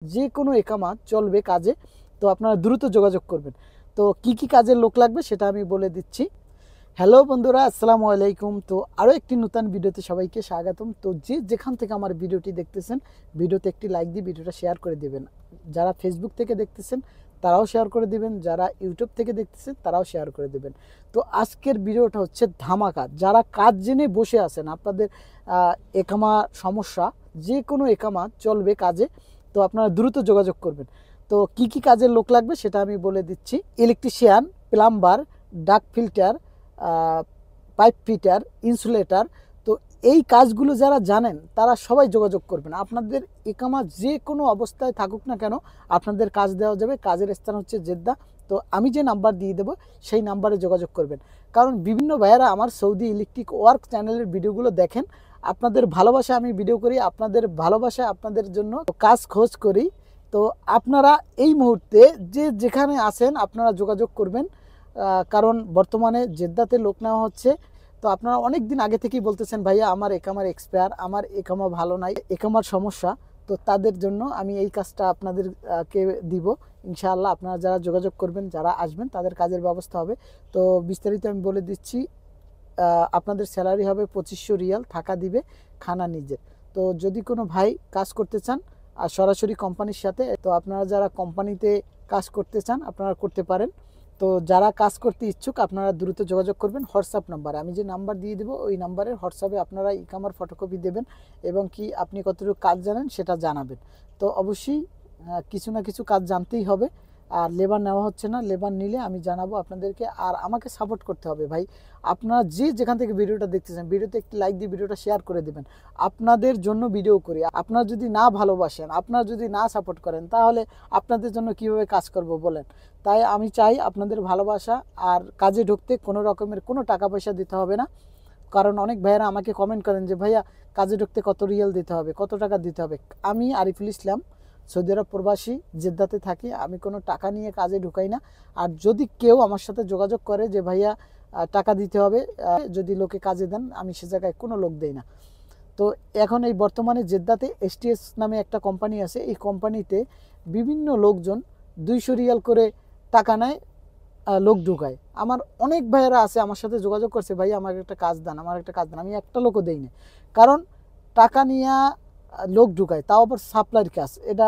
যে কোনো একামা চলবে কাজে। তো আপনারা দ্রুত যোগাযোগ করবেন। তো কি কি কাজের লোক লাগবে সেটা আমি বলে দিচ্ছি। হ্যালো বন্ধুরা, আসসালামু আলাইকুম। তো আরও একটি নতুন ভিডিওতে সবাইকে স্বাগতম। তো যে যেখান থেকে আমার ভিডিওটি দেখতেছেন, ভিডিওতে একটি লাইক দিয়ে ভিডিওটা শেয়ার করে দেবেন। যারা ফেসবুক থেকে দেখতেছেন তারাও শেয়ার করে দেবেন, যারা ইউটিউব থেকে দেখতেছেন তারাও শেয়ার করে দেবেন। তো আজকের ভিডিওটা হচ্ছে ধামাকা। যারা কাজ জেনে বসে আছেন, আপনাদের একামা সমস্যা, যে কোনো একামা চলবে কাজে, তো আপনারা দ্রুত যোগাযোগ করবেন। তো কি কি কাজের লোক লাগবে সেটা আমি বলে দিচ্ছি। ইলেকট্রিশিয়ান, প্লাম্বার, ডাক ফিল্টার, পাইপ ফিটার, ইনসুলেটর। তো এই কাজগুলো যারা জানেন তারা সবাই যোগাযোগ করবেন। আপনাদের একামা যে কোনো অবস্থায় থাকুক না কেন, আপনাদের কাজ দেওয়া যাবে। কাজের স্থান হচ্ছে জেদ্দা। তো আমি যে নাম্বার দিয়ে দেবো সেই নাম্বারে যোগাযোগ করবেন। কারণ বিভিন্ন ভাইয়েরা আমার সৌদি ইলেকট্রিক ওয়ার্ক চ্যানেলের ভিডিওগুলো দেখেন। আপনাদের ভালোবাসা আমি ভিডিও করি, আপনাদের ভালোবাসা আপনাদের জন্য কাজ খোঁজ করি। তো আপনারা এই মুহূর্তে যে যেখানে আছেন আপনারা যোগাযোগ করবেন। কারণ বর্তমানে জেদ্দাতে লোক নেওয়া হচ্ছে। তো আপনারা অনেক দিন আগে থেকেই বলতেছেন, ভাইয়া আমার একামার এক্সপায়ার, আমার একামা ভালো নাই, একামার সমস্যা। তো তাদের জন্য আমি এই কাজটা আপনাদেরকে দিব ইনশাআল্লাহ। আপনারা যারা যোগাযোগ করবেন, যারা আসবেন, তাদের কাজের ব্যবস্থা হবে। তো বিস্তারিত আমি বলে দিচ্ছি। আপনাদের স্যালারি হবে 2500 রিয়াল, থাকা দিবে, খানা নিজের। তো যদি কোনো ভাই কাজ করতে চান আর সরাসরি কোম্পানির সাথে, তো আপনারা যারা কোম্পানিতে কাজ করতে চান আপনারা করতে পারেন। তো যারা কাজ করতে ইচ্ছুক আপনারা দ্রুত যোগাযোগ করবেন হোয়াটসঅ্যাপ নাম্বারে। আমি যে নাম্বার দিয়ে দেবো ওই নাম্বারের হোয়াটসঅ্যাপে আপনারা ইকামার ফটোকপি দেবেন এবং কি আপনি কতটুকু কাজ জানেন সেটা জানাবেন। তো অবশ্যই কিছু না কিছু কাজ জানতেই হবে। আর লেবার নেওয়া হচ্ছে না, লেবার নিলে আমি জানাবো আপনাদেরকে। আর আমাকে সাপোর্ট করতে হবে ভাই। আপনারা যে যেখান থেকে ভিডিওটা দেখতেছেন, ভিডিওতে একটি লাইক দিয়ে ভিডিওটা শেয়ার করে দেবেন। আপনাদের জন্য ভিডিও করি। আপনারা যদি না ভালোবাসেন, আপনারা যদি না সাপোর্ট করেন, তাহলে আপনাদের জন্য কিভাবে কাজ করব বলেন। তাই আমি চাই আপনাদের ভালোবাসা। আর কাজে ঢুকতে কোনো রকমের কোনো টাকা পয়সা দিতে হবে না। কারণ অনেক ভাইয়েরা আমাকে কমেন্ট করেন যে ভাইয়া কাজে ঢুকতে কত রিয়াল দিতে হবে, কত টাকা দিতে হবে। আমি আরিফুল ইসলাম, সৌদি আরব প্রবাসী, জেদ্দাতে থাকি। আমি কোনো টাকা নিয়ে কাজে ঢুকাই না। আর যদি কেউ আমার সাথে যোগাযোগ করে যে ভাইয়া টাকা দিতে হবে যদি লোকে কাজে দেন, আমি সে জায়গায় কোনো লোক দেই না। তো এখন এই বর্তমানে জেদ্দাতে এসটিএস নামে একটা কোম্পানি আছে। এই কোম্পানিতে বিভিন্ন লোকজন 200 রিয়াল করে টাকা নেয়, লোক ঢুকায়। আমার অনেক ভাইয়েরা আছে আমার সাথে যোগাযোগ করছে, ভাই আমার একটা কাজ দেন, আমার একটা কাজ দেন। আমি একটা লোকও দেই না, কারণ টাকা নিয়ে লোক ঢুকায়, তাও আবার সাপ্লাইয়ের কাজ, এটা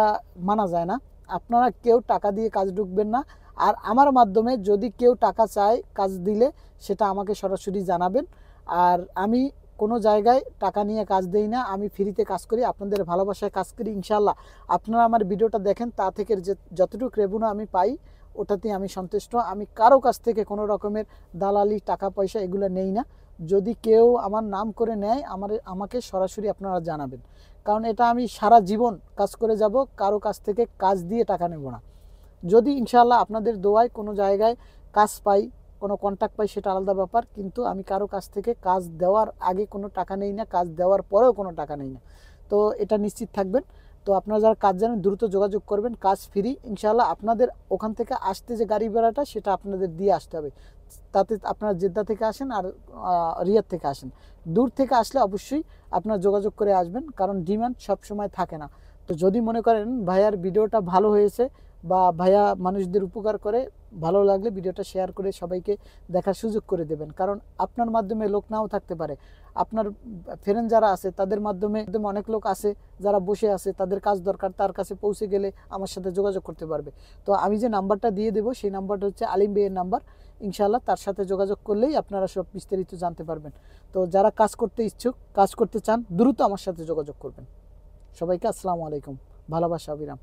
মানা যায় না। আপনারা কেউ টাকা দিয়ে কাজ ঢুকবেন না। আর আমার মাধ্যমে যদি কেউ টাকা চায় কাজ দিলে সেটা আমাকে সরাসরি জানাবেন। আর আমি কোনো জায়গায় টাকা নিয়ে কাজ দেই না, আমি ফ্রিতে কাজ করি, আপনাদের ভালোবাসায় কাজ করি ইনশাল্লাহ। আপনারা আমার ভিডিওটা দেখেন, তা থেকে যতটুকু রেভিনিউ আমি পাই ওটাতেই আমি সন্তুষ্ট। আমি কারো কাছ থেকে কোনো রকমের দালালি, টাকা পয়সা এগুলো নেই না। যদি কেউ আমার নাম করে নেয় আমাকে সরাসরি আপনারা জানাবেন। কারণ এটা আমি সারা জীবন কাজ করে যাব, কারো কাছ থেকে কাজ দিয়ে টাকা নেব না। যদি ইনশাআল্লাহ আপনাদের দোয়ায় কোনো জায়গায় কাজ পাই, কোনো কন্ট্যাক্ট পাই, সেটা আলাদা ব্যাপার। কিন্তু আমি কারো কাছ থেকে কাজ দেওয়ার আগে কোনো টাকা নেই না, কাজ দেওয়ার পরেও কোনো টাকা নেই না। তো এটা নিশ্চিত থাকবেন। তো আপনারা যারা কাজ জানেন দ্রুত যোগাযোগ করবেন, কাজ ফ্রি ইনশাআল্লাহ। আপনাদের ওখান থেকে আসতে যে গাড়ি ভাড়াটা সেটা আপনাদের দিয়ে আসতে হবে। তাতে আপনারা জেদ্দা থেকে আসেন আর রিয়াদ থেকে আসেন, দূর থেকে আসলে অবশ্যই আপনারা যোগাযোগ করে আসবেন, কারণ ডিমান্ড সবসময় থাকে না। তো যদি মনে করেন ভাইয়ার ভিডিওটা ভালো হয়েছে বা ভাইয়া মানুষদের উপকার করে, ভালো লাগলে ভিডিওটা শেয়ার করে সবাইকে দেখার সুযোগ করে দেবেন। কারণ আপনার মাধ্যমে লোক নাও থাকতে পারে, আপনার ফ্রেন্ড যারা আছে তাদের মাধ্যমে অনেক লোক আছে যারা বসে আছে, তাদের কাজ দরকার, তার কাছে পৌঁছে গেলে আমার সাথে যোগাযোগ করতে পারবে। তো আমি যে নাম্বারটা দিয়ে দেবো সেই নাম্বারটা হচ্ছে আলিম ভাইয়ের নাম্বার। ইনশাআল্লাহ তার সাথে যোগাযোগ করলেই আপনারা সব বিস্তারিত জানতে পারবেন। তো যারা কাজ করতে ইচ্ছুক, কাজ করতে চান, দ্রুত আমার সাথে যোগাযোগ করবেন। সবাইকে আসসালামু আলাইকুম, ভালোবাসা, অবিরাম।